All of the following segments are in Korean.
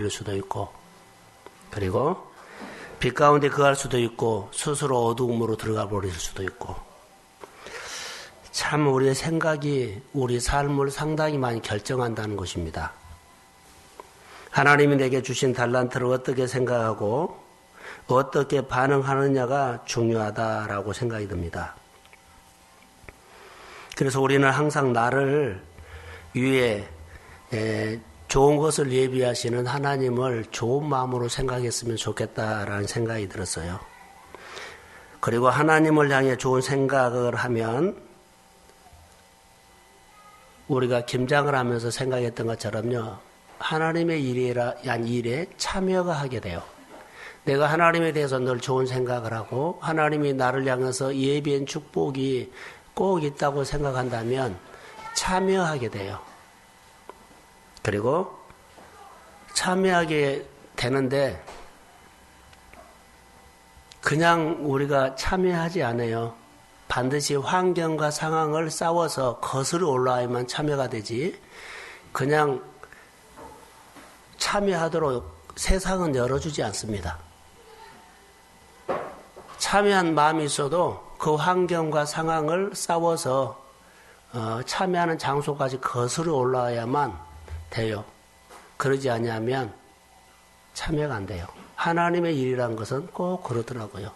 일 수도 있고, 그리고 빛 가운데 거할 수도 있고 스스로 어두움으로 들어가 버릴 수도 있고, 참 우리의 생각이 우리 삶을 상당히 많이 결정한다는 것입니다. 하나님이 내게 주신 달란트를 어떻게 생각하고 어떻게 반응하느냐가 중요하다라고 생각이 듭니다. 그래서 우리는 항상 나를 위해 좋은 것을 예비하시는 하나님을 좋은 마음으로 생각했으면 좋겠다라는 생각이 들었어요. 그리고 하나님을 향해 좋은 생각을 하면 우리가 김장을 하면서 생각했던 것처럼요, 하나님의 일에 참여가 하게 돼요. 내가 하나님에 대해서 늘 좋은 생각을 하고 하나님이 나를 향해서 예비한 축복이 꼭 있다고 생각한다면 참여하게 돼요. 그리고 참여하게 되는데 그냥 우리가 참여하지 않아요. 반드시 환경과 상황을 싸워서 거슬러 올라와야만 참여가 되지, 그냥 참여하도록 세상은 열어주지 않습니다. 참여한 마음이 있어도 그 환경과 상황을 싸워서 참여하는 장소까지 거슬러 올라와야만 돼요. 그러지 않으면 참여가 안 돼요. 하나님의 일이라는 것은 꼭 그러더라고요.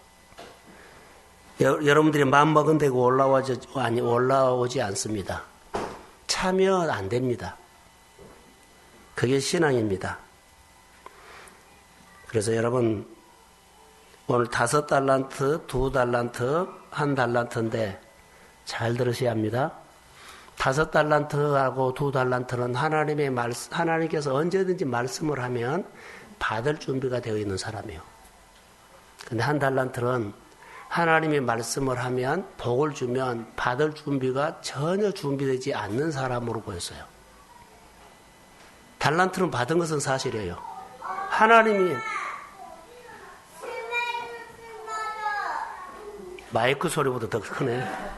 여러분들이 마음먹은 데고 올라오지 않습니다. 참여 안 됩니다. 그게 신앙입니다. 그래서 여러분, 오늘 5달란트, 2달란트, 1달란트인데 잘 들으셔야 합니다. 5달란트하고 2달란트는 하나님께서 언제든지 말씀을 하면 받을 준비가 되어 있는 사람이에요. 근데 1달란트는 하나님이 말씀을 하면, 복을 주면 받을 준비가 전혀 준비되지 않는 사람으로 보였어요. 달란트는 받은 것은 사실이에요. 하나님이 마이크 소리보다 더 크네.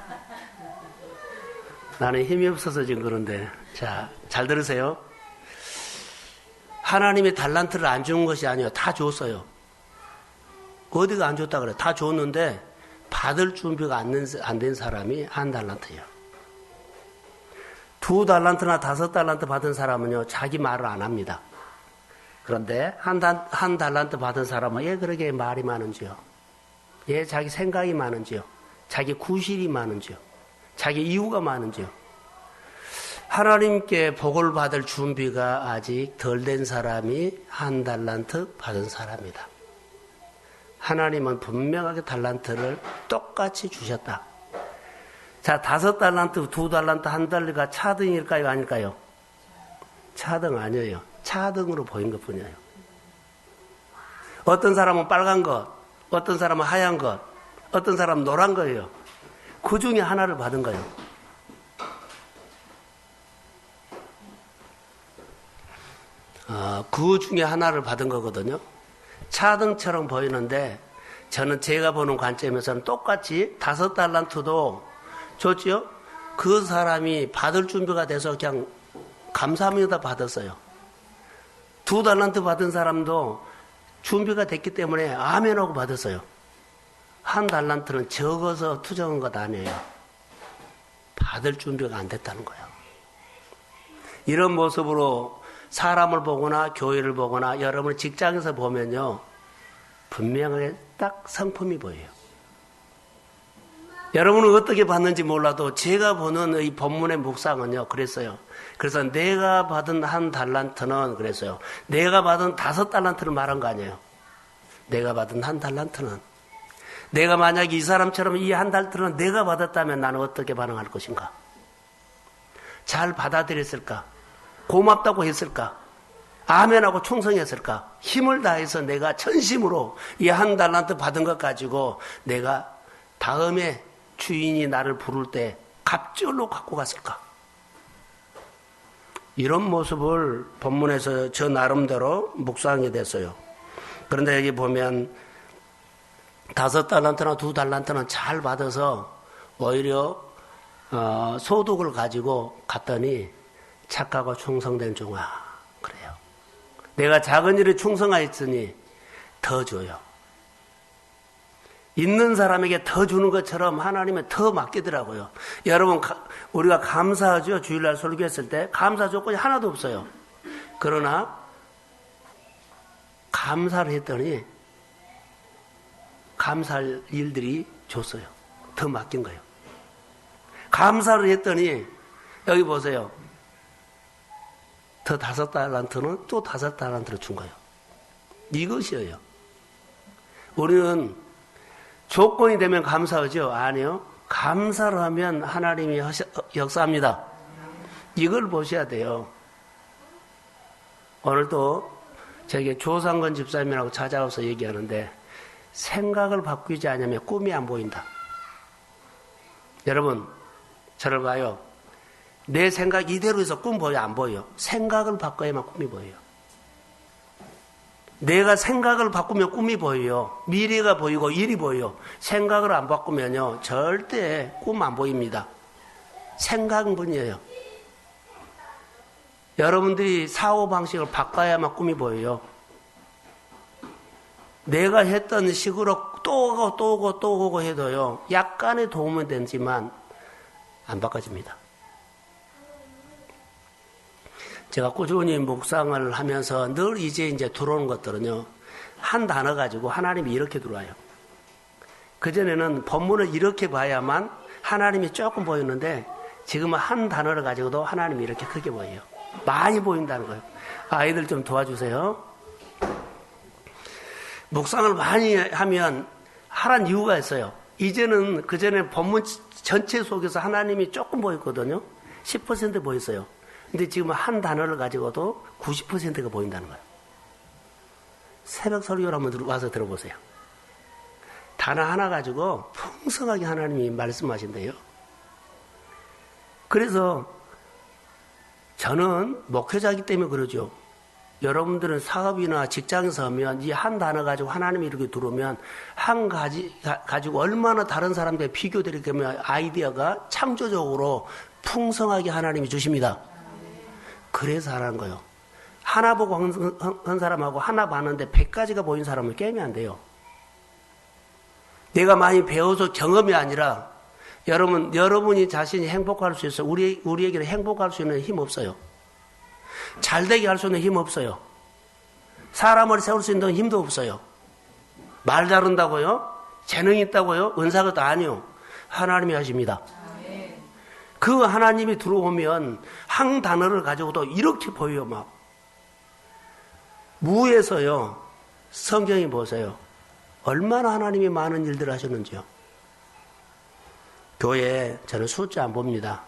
나는 힘이 없어서 지금 그런데. 자, 잘 들으세요. 하나님이 달란트를 안 준 것이 아니에요. 다 줬어요. 어디가 안 줬다 그래요? 다 줬는데 받을 준비가 안 된 사람이 1달란트예요. 2달란트나 5달란트 받은 사람은요, 자기 말을 안 합니다. 그런데 1달란트 받은 사람은 왜 그렇게 말이 많은지요? 왜 자기 생각이 많은지요? 자기 구실이 많은지요? 자기 이유가 많은지요? 하나님께 복을 받을 준비가 아직 덜 된 사람이 1달란트 받은 사람이다. 하나님은 분명하게 달란트를 똑같이 주셨다. 자, 5달란트, 2달란트, 1달러가 차등일까요? 아닐까요? 차등 아니에요. 차등으로 보인 것 뿐이에요. 어떤 사람은 빨간 것, 어떤 사람은 하얀 것, 어떤 사람은 노란 거예요. 그 중에 하나를 받은 거예요. 그 중에 하나를 받은 거거든요. 차등처럼 보이는데 저는 제가 보는 관점에서는 똑같이 5달란트도 줬죠. 그 사람이 받을 준비가 돼서 그냥 감사합니다 받았어요. 2달란트 받은 사람도 준비가 됐기 때문에 아멘하고 받았어요. 1달란트는 적어서 투정한 것 아니에요. 받을 준비가 안 됐다는 거예요. 이런 모습으로 사람을 보거나 교회를 보거나 여러분 직장에서 보면요, 분명하게 딱 성품이 보여요. 여러분은 어떻게 봤는지 몰라도 제가 보는 이 본문의 묵상은요, 그랬어요. 그래서 내가 받은 1달란트는 그랬어요. 내가 받은 5달란트를 말한 거 아니에요. 내가 받은 1달란트는, 내가 만약에 이 사람처럼 이 1달란트는 내가 받았다면 나는 어떻게 반응할 것인가? 잘 받아들였을까? 고맙다고 했을까? 아멘하고 충성했을까? 힘을 다해서 내가 전심으로 이 1달란트 받은 것 가지고 내가 다음에 주인이 나를 부를 때 갑절로 갖고 갔을까? 이런 모습을 본문에서 저 나름대로 묵상하게 됐어요. 그런데 여기 보면 5달란트나 2달란트는 잘 받아서 오히려 소득을 가지고 갔더니 착하고 충성된 종아, 그래요. 내가 작은 일에 충성하였으니 더 줘요. 있는 사람에게 더 주는 것처럼 하나님은 더 맡기더라고요. 여러분, 우리가 감사하죠. 주일날 설교했을 때 감사 조건이 하나도 없어요. 그러나 감사를 했더니 감사할 일들이 줬어요. 더 맡긴 거예요. 감사를 했더니 여기 보세요. 더 5달란트는 또 5달란트를 준 거예요. 이것이에요. 우리는 조건이 되면 감사하죠? 아니요. 감사를 하면 하나님이 역사합니다. 이걸 보셔야 돼요. 오늘도 저에게 조상건 집사님이라고 찾아와서 얘기하는데 생각을 바꾸지 않으면 꿈이 안 보인다. 여러분, 저를 봐요. 내 생각 이대로 해서 꿈 보여? 안 보여? 생각을 바꿔야만 꿈이 보여요. 내가 생각을 바꾸면 꿈이 보여요. 미래가 보이고 일이 보여요. 생각을 안 바꾸면요, 절대 꿈 안 보입니다. 생각뿐이에요. 여러분들이 사고방식을 바꿔야만 꿈이 보여요. 내가 했던 식으로 또 오고 해도요, 약간의 도움은 되지만 안 바꿔집니다. 제가 꾸준히 묵상을 하면서 늘 이제 들어오는 것들은요, 한 단어 가지고 하나님이 이렇게 들어와요. 그전에는 본문을 이렇게 봐야만 하나님이 조금 보였는데 지금은 한 단어를 가지고도 하나님이 이렇게 크게 보여요. 많이 보인다는 거예요. 아이들 좀 도와주세요. 묵상을 많이 하면 하란 이유가 있어요. 이제는 그전에 본문 전체 속에서 하나님이 조금 보였거든요. 10% 보였어요. 근데 지금 한 단어를 가지고도 90%가 보인다는 거예요. 새벽 설교를 한번 와서 들어보세요. 단어 하나 가지고 풍성하게 하나님이 말씀하신대요. 그래서 저는 목회자이기 때문에 그러죠. 여러분들은 사업이나 직장에서 하면 이 한 단어 가지고 하나님이 이렇게 들어오면 한 가지 가지고 얼마나 다른 사람들과 비교되게 하면 아이디어가 창조적으로 풍성하게 하나님이 주십니다. 그래서 하라는 거예요. 하나 보고 한 사람하고 하나 봤는데 100가지가 보인 사람은 게임이 안 돼요. 내가 많이 배워서 경험이 아니라 여러분이 자신이 행복할 수 있어요. 우리에게는 행복할 수 있는 힘 없어요. 잘되게 할 수 있는 힘 없어요. 사람을 세울 수 있는 힘도 없어요. 말 잘한다고요? 재능이 있다고요? 은사가 아니요. 하나님이 하십니다. 그 하나님이 들어오면 한 단어를 가지고도 이렇게 보여요. 막 무에서요, 성경이 보세요. 얼마나 하나님이 많은 일들을 하셨는지요. 교회에 저는 숫자 안 봅니다.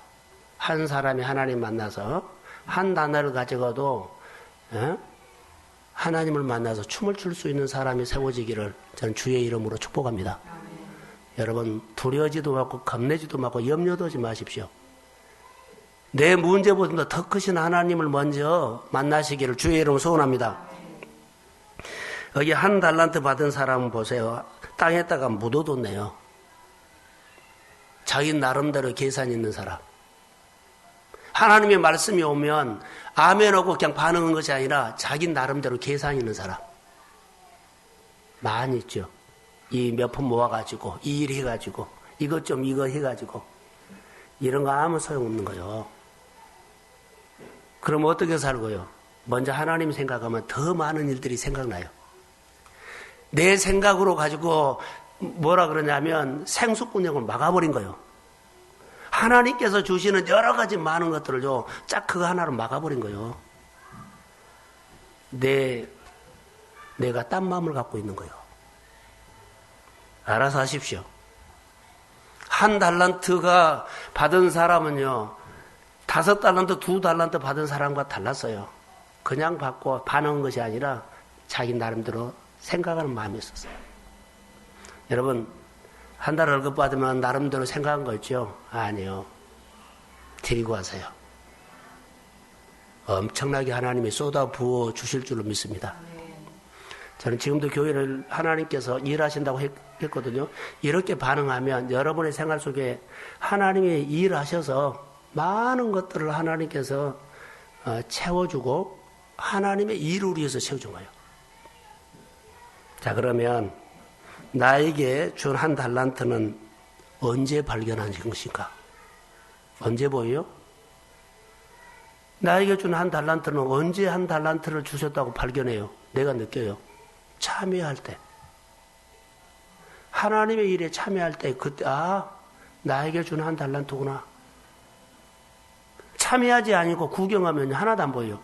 한 사람이 하나님 만나서 한 단어를 가지고도 하나님을 만나서 춤을 출 수 있는 사람이 세워지기를 저는 주의 이름으로 축복합니다. 여러분, 두려워지도 말고 겁내지도 말고 염려도 하지 마십시오. 내 문제보다 더 크신 하나님을 먼저 만나시기를 주의 이름으로 소원합니다. 여기 한 달란트 받은 사람은 보세요. 땅에다가 묻어뒀네요. 자기 나름대로 계산이 있는 사람. 하나님의 말씀이 오면 아멘하고 그냥 반응한 것이 아니라 자기 나름대로 계산이 있는 사람. 많이 있죠. 이 몇 푼 모아가지고 이 일 해가지고 이것 좀 이거 해가지고 이런 거 아무 소용없는 거예요. 그럼 어떻게 살고요? 먼저 하나님 생각하면 더 많은 일들이 생각나요. 내 생각으로 가지고 뭐라 그러냐면 생수꾼역을 막아버린 거예요. 하나님께서 주시는 여러 가지 많은 것들을 짝 그거 하나로 막아버린 거예요. 내가 딴 마음을 갖고 있는 거예요. 알아서 하십시오. 한 달란트가 받은 사람은요, 5달란트, 2달란트 받은 사람과 달랐어요. 그냥 받고 반응한 것이 아니라 자기 나름대로 생각하는 마음이 있었어요. 여러분, 한 달 월급 받으면 나름대로 생각한 거 있죠? 아니요. 드리고 하세요. 엄청나게 하나님이 쏟아 부어 주실 줄로 믿습니다. 저는 지금도 교회를 하나님께서 일하신다고 했거든요. 이렇게 반응하면 여러분의 생활 속에 하나님이 일하셔서 많은 것들을 하나님께서 채워주고 하나님의 일을 위해서 세워준 거예요. 자, 그러면 나에게 준 한 달란트는 언제 발견한 것인가? 언제 보여요? 나에게 준 한 달란트는 언제 한 달란트를 주셨다고 발견해요? 내가 느껴요. 참여할 때. 하나님의 일에 참여할 때 그때 나에게 준 한 달란트구나. 참여하지 아니고 구경하면 하나도 안 보여요.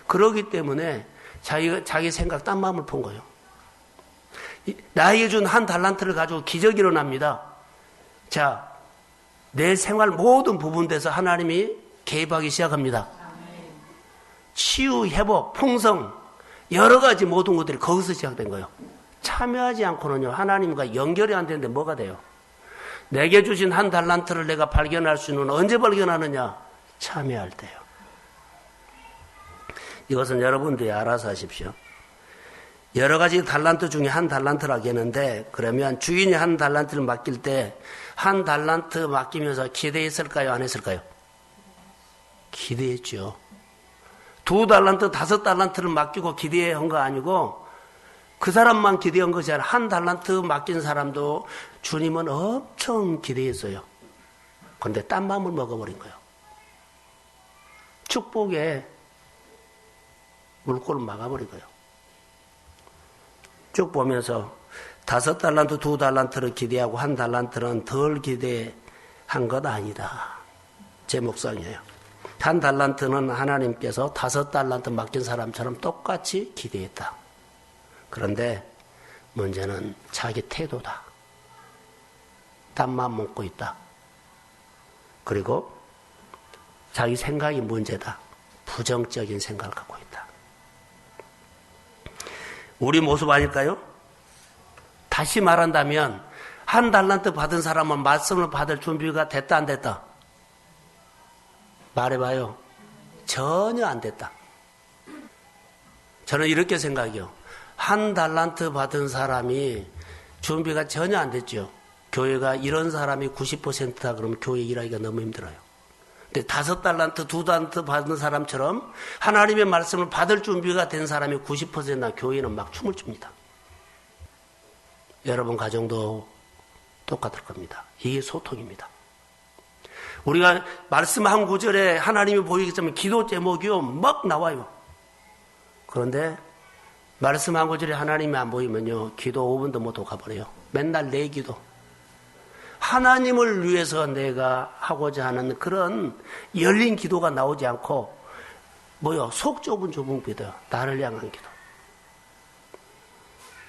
그러기 때문에 자기 생각 딴 마음을 본 거예요. 나에게 준 한 달란트를 가지고 기적이 일어납니다. 자, 내 생활 모든 부분에서 하나님이 개입하기 시작합니다. 치유, 회복, 풍성, 여러 가지 모든 것들이 거기서 시작된 거예요. 참여하지 않고는요, 하나님과 연결이 안 되는데 뭐가 돼요? 내게 주신 한 달란트를 내가 발견할 수 있는 언제 발견하느냐? 참여할 때요. 이것은 여러분들이 알아서 하십시오. 여러 가지 달란트 중에 한 달란트라겠는데, 그러면 주인이 한 달란트를 맡길 때 한 달란트 맡기면서 기대했을까요? 안 했을까요? 기대했죠. 2달란트, 5달란트를 맡기고 기대한 거 아니고 그 사람만 기대한 것이 아니라 한 달란트 맡긴 사람도 주님은 엄청 기대했어요. 그런데 딴 마음을 먹어버린 거예요. 축복에 물꼬를 막아버린 거예요. 쭉 보면서 5달란트, 2달란트를 기대하고 한 달란트는 덜 기대한 것 아니다. 제 묵상이에요. 한 달란트는 하나님께서 5달란트 맡긴 사람처럼 똑같이 기대했다. 그런데 문제는 자기 태도다. 딴 마음 먹고 있다. 그리고 자기 생각이 문제다. 부정적인 생각을 갖고 있다. 우리 모습 아닐까요? 다시 말한다면 한 달란트 받은 사람은 말씀을 받을 준비가 됐다 안 됐다? 말해봐요. 전혀 안 됐다. 저는 이렇게 생각해요. 한 달란트 받은 사람이 준비가 전혀 안 됐죠. 교회가 이런 사람이 90%다 그러면 교회 일하기가 너무 힘들어요. 근데 5달란트, 2달란트 받은 사람처럼 하나님의 말씀을 받을 준비가 된 사람이 90%나 교회는 막 춤을 춥니다. 여러분 가정도 똑같을 겁니다. 이게 소통입니다. 우리가 말씀 한 구절에 하나님이 보이겠지만 기도 제목이요 막 나와요. 그런데 말씀 한 구절에 하나님이 안 보이면요 기도 5분도 못 하고 가버려요. 맨날 내 기도. 하나님을 위해서 내가 하고자 하는 그런 열린 기도가 나오지 않고 속 좁은 기도, 나를 향한 기도.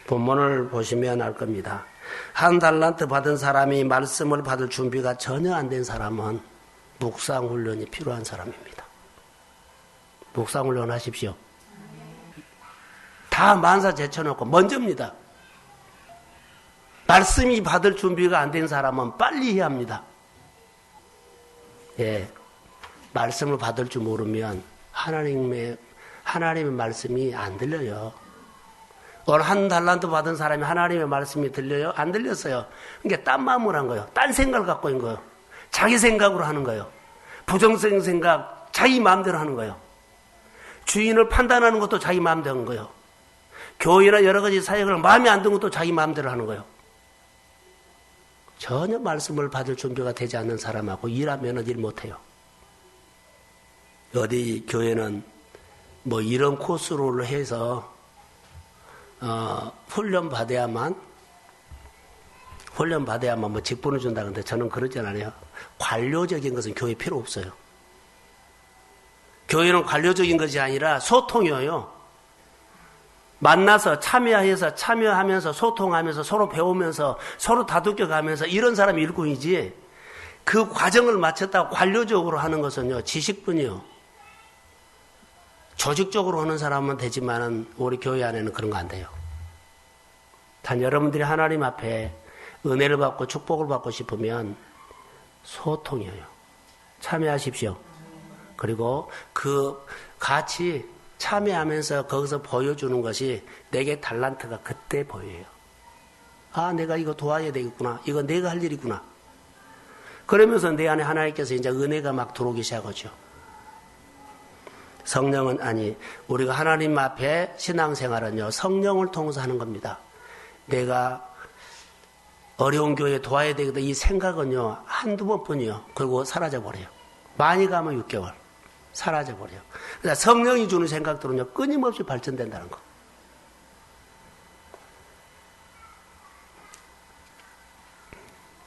본문을 보시면 알 겁니다. 한 달란트 받은 사람이 말씀을 받을 준비가 전혀 안 된 사람은 묵상 훈련이 필요한 사람입니다. 묵상 훈련 하십시오. 다 만사 제쳐놓고 먼저입니다. 말씀이 받을 준비가 안 된 사람은 빨리 해야 합니다. 예, 말씀을 받을 줄 모르면 하나님의 말씀이 안 들려요. 오늘 한 달란트 받은 사람이 하나님의 말씀이 들려요? 안 들렸어요. 그러니까 딴 마음으로 한 거예요. 딴 생각을 갖고 있는 거예요. 자기 생각으로 하는 거예요. 부정적인 생각, 자기 마음대로 하는 거예요. 주인을 판단하는 것도 자기 마음대로 하는 거예요. 교회나 여러 가지 사역을 마음에 안 드는 것도 자기 마음대로 하는 거예요. 전혀 말씀을 받을 준비가 되지 않는 사람하고 일하면 일 못해요. 어디 교회는 이런 코스로 해서 훈련 받아야만 직분을 준다는데 저는 그러지 않아요. 관료적인 것은 교회 필요 없어요. 교회는 관료적인 것이 아니라 소통이에요. 만나서 참여하면서 소통하면서 서로 배우면서 서로 다독여가면서 이런 사람이 일꾼이지 그 과정을 마쳤다고 관료적으로 하는 것은요 지식뿐이요. 조직적으로 하는 사람은 되지만은 우리 교회 안에는 그런 거 안 돼요. 단 여러분들이 하나님 앞에 은혜를 받고 축복을 받고 싶으면 소통이에요. 참여하십시오. 그리고 그 같이 참여하면서 거기서 보여주는 것이 내게 달란트가 그때 보여요. 내가 이거 도와야 되겠구나. 이거 내가 할 일이구나. 그러면서 내 안에 하나님께서 이제 은혜가 막 들어오기 시작하죠. 성령은 우리가 하나님 앞에 신앙생활은요, 성령을 통해서 하는 겁니다. 내가 어려운 교회에 도와야 되겠다 이 생각은요, 한두 번뿐이요. 그리고 사라져버려요. 많이 가면 6개월 사라져버려요. 그러니까 성령이 주는 생각들은요, 끊임없이 발전된다는 거.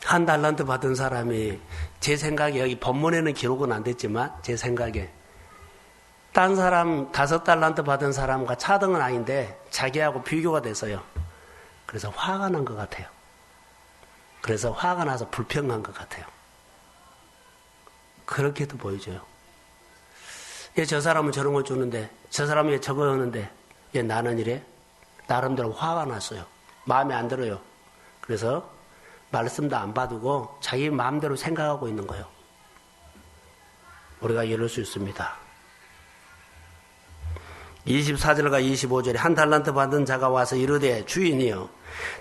한 달란트 받은 사람이, 제 생각에, 여기 본문에는 기록은 안 됐지만 제 생각에 딴 사람 5달란트 받은 사람과 차등은 아닌데 자기하고 비교가 돼서요. 그래서 화가 난 것 같아요. 그래서 화가 나서 불평한 것 같아요. 그렇게도 보여줘요. 예, 저 사람은 저런 걸 주는데, 저 사람이 저거 하는데, 예, 나는 이래? 나름대로 화가 났어요. 마음에 안 들어요. 그래서 말씀도 안 받고 자기 마음대로 생각하고 있는 거예요. 우리가 이럴 수 있습니다. 24절과 25절에 한 달란트 받은 자가 와서 이르되 주인이여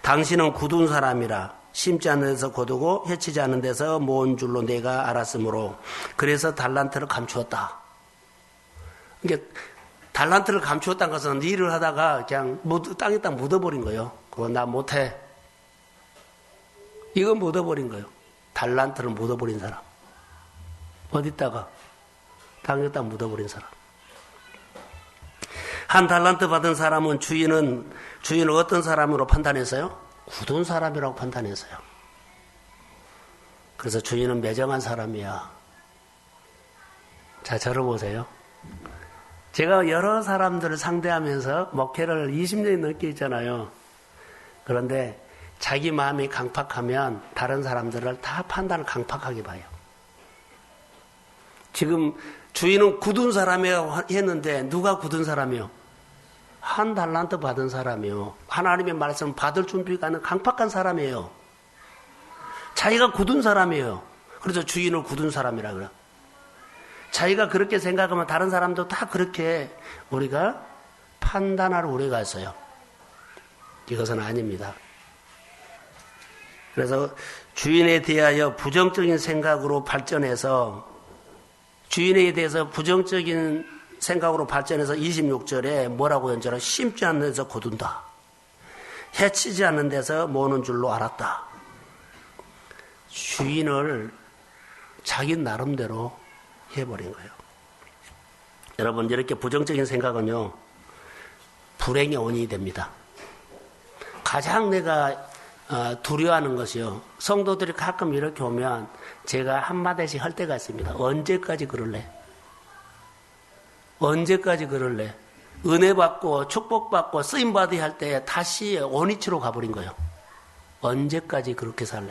당신은 굳은 사람이라 심지 않는 데서 거두고 해치지 않는 데서 모은 줄로 내가 알았으므로 그래서 달란트를 감추었다. 이게 달란트를 감추었다는 것은 일을 하다가 그냥 땅에다 묻어버린 거예요. 그거 나 못해. 이건 묻어버린 거예요. 달란트를 묻어버린 사람. 어디다가? 땅에다 묻어버린 사람. 한 달란트 받은 사람은 주인을 어떤 사람으로 판단했어요? 굳은 사람이라고 판단했어요. 그래서 주인은 매정한 사람이야. 자, 저를 보세요. 제가 여러 사람들을 상대하면서 목회를 20년이 넘게 했잖아요. 그런데 자기 마음이 강팍하면 다른 사람들을 다 판단을 강팍하게 봐요. 지금 주인은 굳은 사람이라고 했는데 누가 굳은 사람이요? 한 달란트 받은 사람이요. 하나님의 말씀을 받을 준비가 있는 강팍한 사람이에요. 자기가 굳은 사람이에요. 그래서 주인을 굳은 사람이라 그래요. 자기가 그렇게 생각하면 다른 사람도 다 그렇게 우리가 판단할 우려가 있어요. 이것은 아닙니다. 그래서 주인에 대하여 부정적인 생각으로 발전해서 주인에 대해서 부정적인 생각으로 발전해서 26절에 뭐라고 연절하 심지 않는 데서 거둔다. 해치지 않는 데서 모으는 줄로 알았다. 주인을 자기 나름대로 해버린 거예요. 여러분, 이렇게 부정적인 생각은요, 불행의 원인이 됩니다. 가장 내가 두려워하는 것이요. 성도들이 가끔 이렇게 오면 제가 한마디씩 할 때가 있습니다. 언제까지 그럴래? 언제까지 그럴래? 은혜 받고 축복 받고 쓰임 받으야 할 때 다시 원위치로 가버린 거예요. 언제까지 그렇게 살래?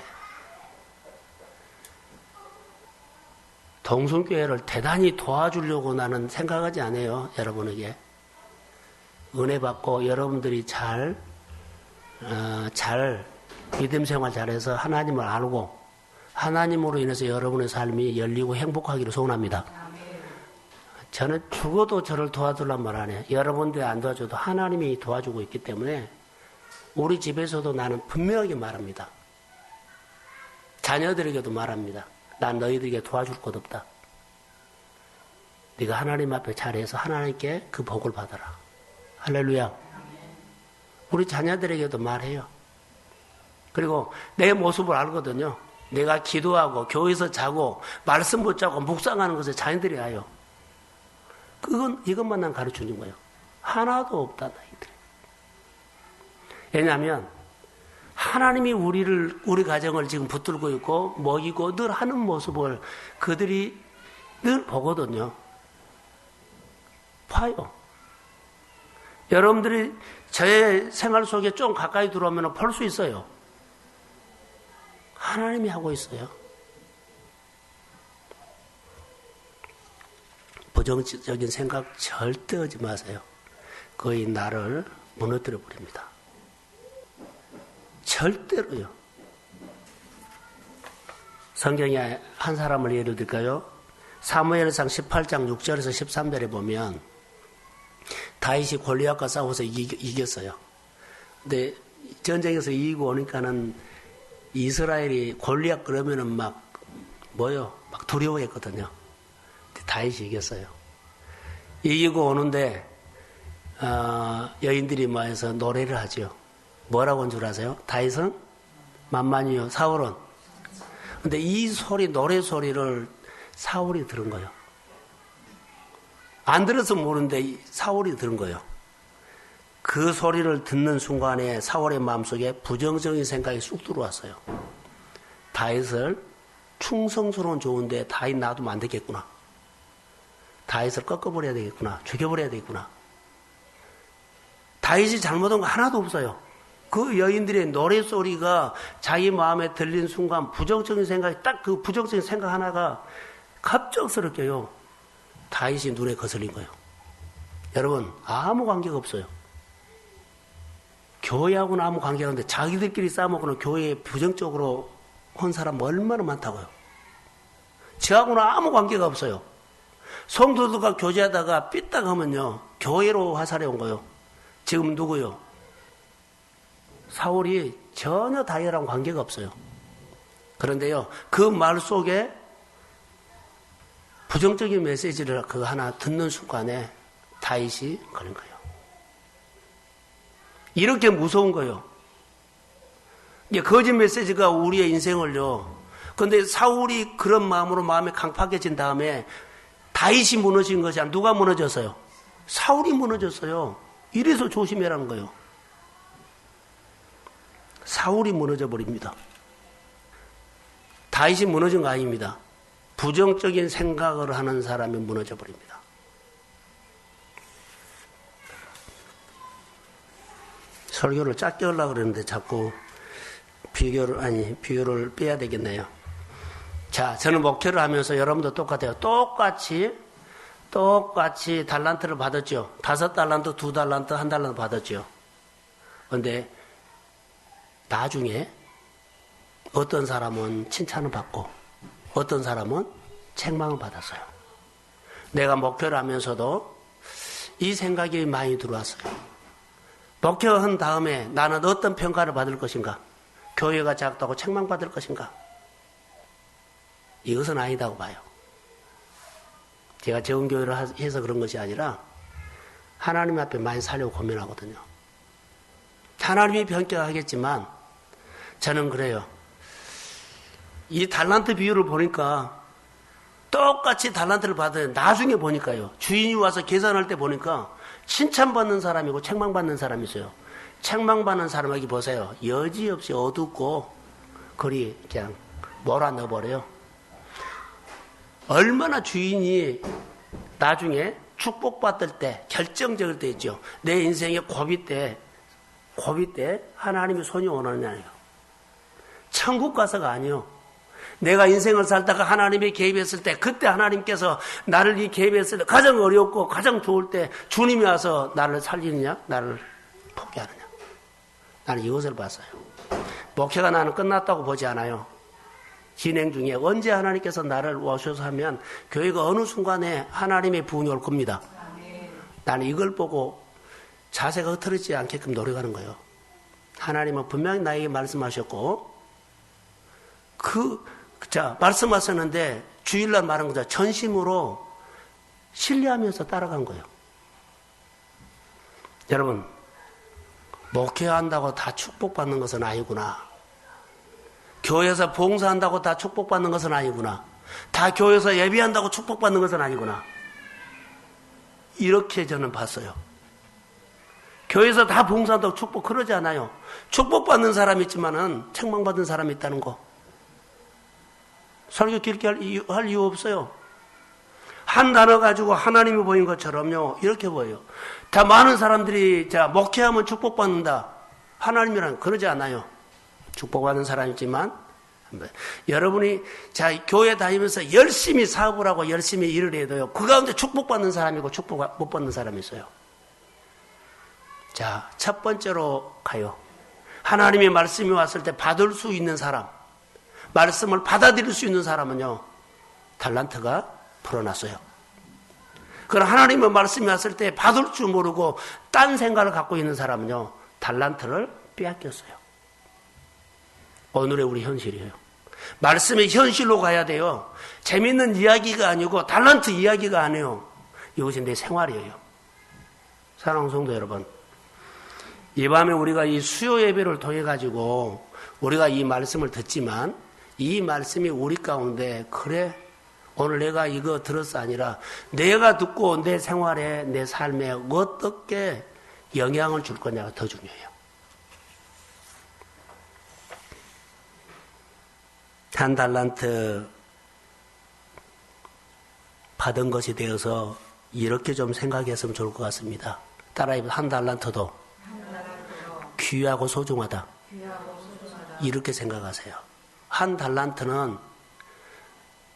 동성교회를 대단히 도와주려고 나는 생각하지 않아요. 여러분에게. 은혜 받고 여러분들이 잘 믿음 생활 잘해서 하나님을 알고 하나님으로 인해서 여러분의 삶이 열리고 행복하기를 소원합니다. 저는 죽어도 저를 도와주란 말 안 해요. 여러분들이 안 도와줘도 하나님이 도와주고 있기 때문에 우리 집에서도 나는 분명하게 말합니다. 자녀들에게도 말합니다. 난 너희들에게 도와줄 것 없다. 네가 하나님 앞에 잘해서 하나님께 그 복을 받아라. 할렐루야. 우리 자녀들에게도 말해요. 그리고 내 모습을 알거든요. 내가 기도하고 교회에서 자고 말씀 붙잡고 묵상하는 것에 자녀들이 와요. 이것만 난 가르쳐준 거예요. 하나도 없다, 너희들. 왜냐하면 하나님이 우리 가정을 지금 붙들고 있고 먹이고 늘 하는 모습을 그들이 늘 보거든요. 봐요. 여러분들이 저의 생활 속에 좀 가까이 들어오면 볼 수 있어요. 하나님이 하고 있어요. 부정적인 생각 절대 하지 마세요. 거의 나를 무너뜨려 버립니다. 절대로요. 성경에 한 사람을 예를 들까요? 사무엘상 18장 6절에서 13절에 보면 다윗이 골리앗과 싸워서 이겼어요. 근데 전쟁에서 이기고 오니까는 이스라엘이 골리앗 그러면은 막 두려워했거든요. 다윗이 이겼어요. 이기고 오는데 여인들이 모여서 노래를 하죠. 뭐라고 한 줄 아세요? 다윗은 만만이요 사울은. 근데 이 소리, 노래 소리를 사울이 들은 거예요. 안 들어서 모르는데 사울이 들은 거예요. 그 소리를 듣는 순간에 사울의 마음속에 부정적인 생각이 쑥 들어왔어요. 다윗을 충성스러운 좋은데 다윗 놔두면 안 되겠구나. 다윗을 꺾어버려야 되겠구나. 죽여버려야 되겠구나. 다윗이 잘못한 거 하나도 없어요. 그 여인들의 노래소리가 자기 마음에 들린 순간 부정적인 생각이 딱 그 부정적인 생각 하나가 갑작스럽게요. 다윗이 눈에 거슬린 거예요. 여러분 아무 관계가 없어요. 교회하고는 아무 관계가 없는데 자기들끼리 싸먹고는 교회에 부정적으로 한 사람 얼마나 많다고요. 저하고는 아무 관계가 없어요. 성도들과 교제하다가 삐딱 하면요. 교회로 화살해 온 거예요. 지금 누구요? 사울이 전혀 다윗이랑 관계가 없어요. 그런데요. 그 말 속에 부정적인 메시지를 그 하나 듣는 순간에 다윗이 걸린 거예요. 이렇게 무서운 거예요. 이게 거짓 메시지가 우리의 인생을요. 그런데 사울이 그런 마음으로 마음이 강팍해진 다음에 다윗이 무너진 것이 아니라 누가 무너졌어요? 사울이 무너졌어요. 이래서 조심해라는 거예요. 사울이 무너져 버립니다. 다윗이 무너진 거 아닙니다. 부정적인 생각을 하는 사람이 무너져 버립니다. 설교를 짧게 하려고 그랬는데 자꾸 비교를 빼야 되겠네요. 자, 저는 목회를 하면서 여러분도 똑같아요. 똑같이 달란트를 받았죠. 5달란트, 2달란트, 1달란트 받았죠. 그런데 나중에 어떤 사람은 칭찬을 받고 어떤 사람은 책망을 받았어요. 내가 목회를 하면서도 이 생각이 많이 들어왔어요. 목회한 다음에 나는 어떤 평가를 받을 것인가? 교회가 작다고 책망받을 것인가? 이것은 아니다고 봐요. 제가 재원교회를 해서 그런 것이 아니라 하나님 앞에 많이 살려고 고민하거든요. 하나님이 변경하겠지만 저는 그래요. 이 달란트 비유를 보니까 똑같이 달란트를 받아요. 나중에 보니까요. 주인이 와서 계산할 때 보니까 칭찬받는 사람이고 책망받는 사람이 있어요. 책망받는 사람에게 보세요. 여지없이 어둡고 그리 그냥 몰아넣어버려요. 얼마나 주인이 나중에 축복받을 때 결정적일 때 있죠. 내 인생의 고비 때 하나님의 손이 원하느냐요. 천국 가서가 아니요. 내가 인생을 살다가 하나님이 개입했을 때 그때 하나님께서 나를 이 개입했을 때 가장 어렵고 가장 좋을 때 주님이 와서 나를 살리느냐 나를 포기하느냐. 나는 이것을 봤어요. 목회가 나는 끝났다고 보지 않아요. 진행 중에 언제 하나님께서 나를 오셔서 하면 교회가 어느 순간에 하나님의 부흥이 올 겁니다. 나는 이걸 보고 자세가 흐트러지지 않게끔 노력하는 거예요. 하나님은 분명히 나에게 말씀하셨고 말씀하셨는데 주일날 말한 거죠. 전심으로 신뢰하면서 따라간 거예요. 여러분 목회한다고 다 축복받는 것은 아니구나. 교회에서 봉사한다고 다 축복받는 것은 아니구나. 다 교회에서 예배한다고 축복받는 것은 아니구나. 이렇게 저는 봤어요. 교회에서 다 봉사한다고 축복 그러지 않아요. 축복받는 사람이 있지만은 책망받은 사람이 있다는 거. 설교 길게 할 이유 없어요. 한 단어 가지고 하나님이 보인 것처럼요. 이렇게 보여요. 다 많은 사람들이 목회하면 축복받는다. 하나님이란 그러지 않아요. 축복받는 사람이지만 여러분이 교회 다니면서 열심히 사업을 하고 열심히 일을 해도요. 그 가운데 축복받는 사람이고 축복 못 받는 사람이 있어요. 자, 첫 번째로 가요. 하나님의 말씀이 왔을 때 받을 수 있는 사람, 말씀을 받아들일 수 있는 사람은요. 달란트가 풀어놨어요. 그럼 하나님의 말씀이 왔을 때 받을 줄 모르고 딴 생각을 갖고 있는 사람은요. 달란트를 빼앗겼어요. 오늘의 우리 현실이에요. 말씀의 현실로 가야 돼요. 재밌는 이야기가 아니고 달란트 이야기가 아니에요. 이것이 내 생활이에요. 사랑하는 성도 여러분, 이 밤에 우리가 이 수요 예배를 통해 가지고 우리가 이 말씀을 듣지만 이 말씀이 우리 가운데 그래 오늘 내가 이거 들었어 아니라 내가 듣고 내 생활에 내 삶에 어떻게 영향을 줄 거냐가 더 중요해요. 한 달란트 받은 것에 대해서 이렇게 좀 생각했으면 좋을 것 같습니다. 따라해보세요. 한 달란트도 귀하고 소중하다. 이렇게 생각하세요. 한 달란트는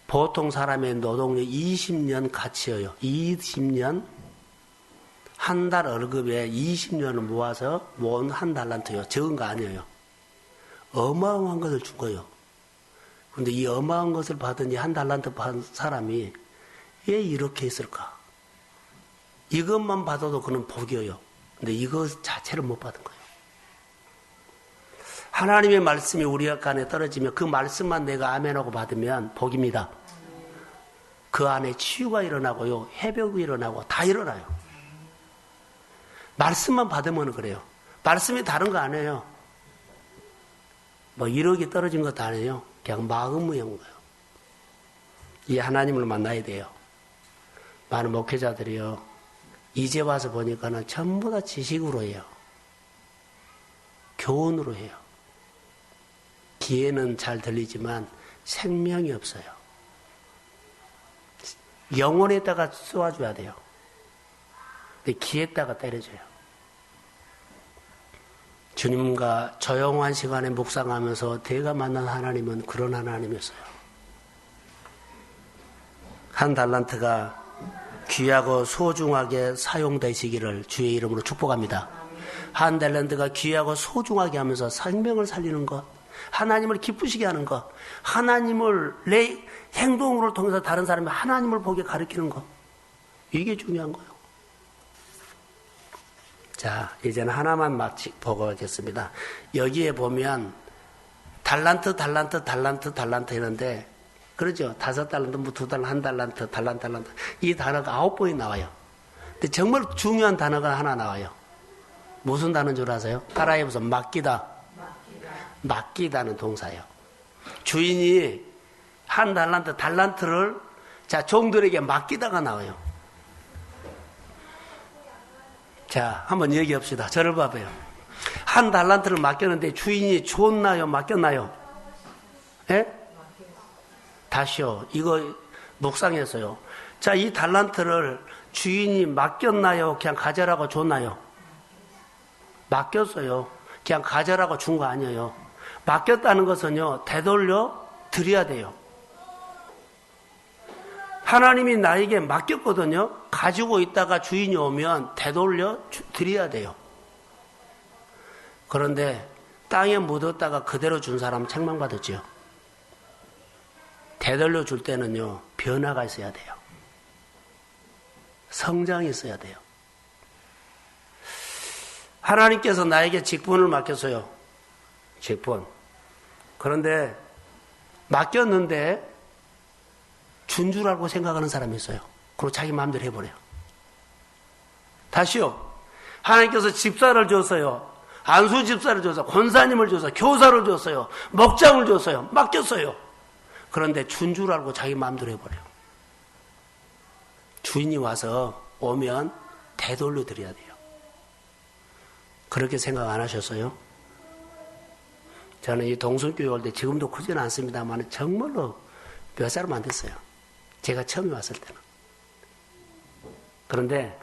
보통 사람의 노동력 20년 가치예요. 20년 한 달 월급에 20년을 모아서 모은 한 달란트요. 적은 거 아니에요. 어마어마한 것을 준 거예요. 그런데 이 어마어마한 것을 받은 이 한 달란트 받은 사람이 왜 이렇게 했을까? 이것만 받아도 그는 복이에요. 근데 이것 자체를 못 받은 거예요. 하나님의 말씀이 우리 안에 떨어지면 그 말씀만 내가 아멘하고 받으면 복입니다. 그 안에 치유가 일어나고요. 회복이 일어나고 다 일어나요. 말씀만 받으면 그래요. 말씀이 다른 거 아니에요. 뭐 1억이 떨어진 것도 아니에요. 그냥 마음의 거예요. 이 하나님을 만나야 돼요. 많은 목회자들이요. 이제 와서 보니까는 전부 다 지식으로 해요. 교훈으로 해요. 귀에는 잘 들리지만 생명이 없어요. 영혼에다가 쏘아줘야 돼요. 근데 귀에다가 때려줘요. 주님과 조용한 시간에 묵상하면서 내가 만난 하나님은 그런 하나님이었어요. 한 달란트가 귀하고 소중하게 사용되시기를 주의 이름으로 축복합니다. 한 달란트가 귀하고 소중하게 하면서 생명을 살리는 것, 하나님을 기쁘시게 하는 것, 하나님을 내 행동으로 통해서 다른 사람이 하나님을 보게 가르치는 것, 이게 중요한 거예요. 자, 이제는 하나만 보고 하겠습니다. 여기에 보면 달란트 했는데, 그러죠? 5달란트, 뭐 2달란트, 1달란트, 달란트. 이 단어가 9번이 나와요. 근데 정말 중요한 단어가 하나 나와요. 무슨 단어인 줄 아세요? 따라해보세요. 맡기다. 맡기다는 동사예요. 주인이 한 달란트를 자, 종들에게 맡기다가 나와요. 자, 한번 얘기합시다. 저를 봐봐요. 한 달란트를 맡겼는데 주인이 줬나요? 맡겼나요? 예? 다시요. 이거 묵상했어요. 자, 이 달란트를 주인이 맡겼나요? 그냥 가져라고 줬나요? 맡겼어요. 그냥 가져라고 준 거 아니에요. 맡겼다는 것은요, 되돌려 드려야 돼요. 하나님이 나에게 맡겼거든요. 가지고 있다가 주인이 오면 되돌려 드려야 돼요. 그런데 땅에 묻었다가 그대로 준 사람 책망받았죠. 되돌려 줄 때는요, 변화가 있어야 돼요. 성장이 있어야 돼요. 하나님께서 나에게 직분을 맡겼어요. 직분. 그런데 맡겼는데 준 줄 알고 생각하는 사람이 있어요. 그리고 자기 마음대로 해버려요. 다시요. 하나님께서 집사를 줬어요. 안수 집사를 줬어요. 권사님을 줬어요. 교사를 줬어요. 목장을 줬어요. 맡겼어요. 그런데 준 줄 알고 자기 마음대로 해버려요. 주인이 와서 오면 되돌려 드려야 돼요. 그렇게 생각 안 하셨어요? 저는 이 동성교회 올 때 지금도 크지는 않습니다만 정말로 몇 사람 안 됐어요. 제가 처음에 왔을 때는. 그런데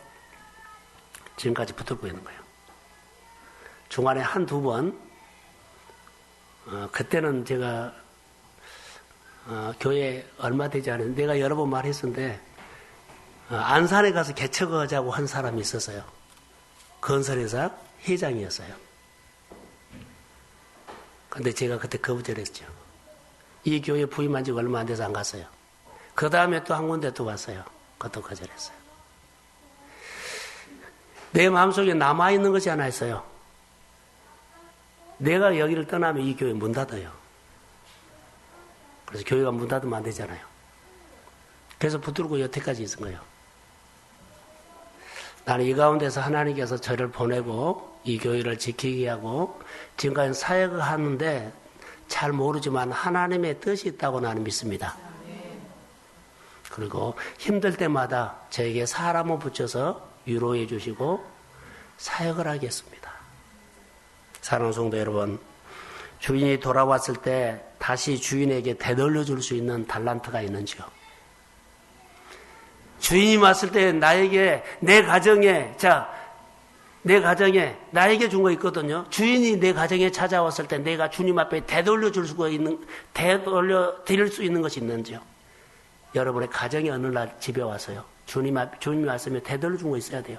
지금까지 붙들고 있는 거예요. 중간에 한두 번, 그때는 제가 교회 얼마 되지 않았는데 내가 여러 번 말했었는데 안산에 가서 개척하자고 한 사람이 있었어요. 건설회사 회장이었어요. 근데 제가 그때 거부절했죠. 이 교회 부임한 지 얼마 안 돼서 안 갔어요. 그 다음에 또 한 군데 또 갔어요. 그것도 거절했어요. 내 마음속에 남아있는 것이 하나 있어요. 내가 여기를 떠나면 이 교회 문 닫아요. 그래서 교회가 문 닫으면 안 되잖아요. 그래서 붙들고 여태까지 있은 거예요. 나는 이 가운데서 하나님께서 저를 보내고 이 교회를 지키게 하고 지금까지 사역을 하는데 잘 모르지만 하나님의 뜻이 있다고 나는 믿습니다. 그리고 힘들 때마다 저에게 사람을 붙여서 위로해 주시고 사역을 하겠습니다. 사랑하는 성도 여러분, 주인이 돌아왔을 때 다시 주인에게 되돌려 줄 수 있는 달란트가 있는지요? 주인이 왔을 때 나에게, 내 가정에 나에게 준 거 있거든요. 주인이 내 가정에 찾아왔을 때 내가 주님 앞에 되돌려 드릴 수 있는 것이 있는지요? 여러분의 가정에 어느 날 집에 와서요. 주님이 왔으면 되돌려 준 거 있어야 돼요.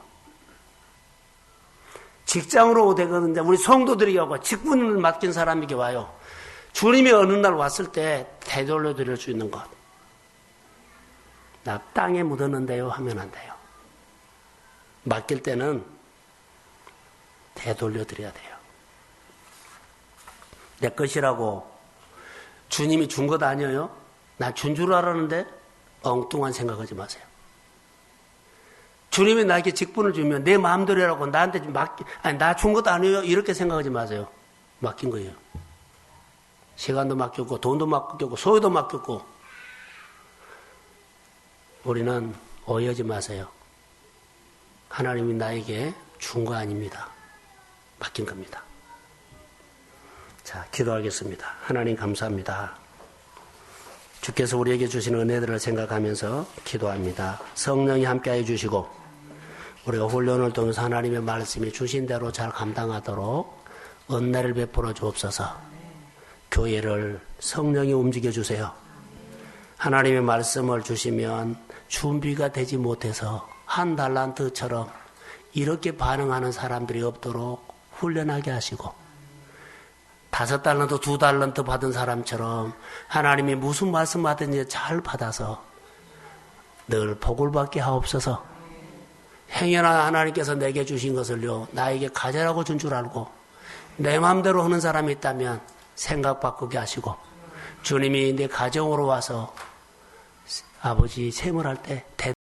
직장으로 되거든요. 우리 성도들이 오고 직분을 맡긴 사람에게 와요. 주님이 어느 날 왔을 때 되돌려 드릴 수 있는 것. 나 땅에 묻었는데요 하면 안 돼요. 맡길 때는 되돌려 드려야 돼요. 내 것이라고 주님이 준 것 아니에요? 나 준 줄 알았는데 엉뚱한 생각하지 마세요. 주님이 나에게 직분을 주면 내 마음대로라고 나한테 나 준 것도 아니에요. 이렇게 생각하지 마세요. 맡긴 거예요. 시간도 맡겼고 돈도 맡겼고 소유도 맡겼고. 우리는 오해하지 마세요. 하나님이 나에게 준 거 아닙니다. 맡긴 겁니다. 자, 기도하겠습니다. 하나님 감사합니다. 주께서 우리에게 주신 은혜들을 생각하면서 기도합니다. 성령이 함께해 주시고 우리가 훈련을 통해서 하나님의 말씀이 주신 대로 잘 감당하도록 은혜를 베풀어 주옵소서. 교회를 성령이 움직여 주세요. 하나님의 말씀을 주시면 준비가 되지 못해서 한 달란트처럼 이렇게 반응하는 사람들이 없도록 훈련하게 하시고 5달란트, 2달란트 받은 사람처럼 하나님이 무슨 말씀 하든지 잘 받아서 늘 복을 받게 하옵소서. 행여나 하나님께서 내게 주신 것을요 나에게 가져라고 준 줄 알고 내 마음대로 하는 사람이 있다면 생각 바꾸게 하시고 주님이 내 가정으로 와서 아버지 세물할 때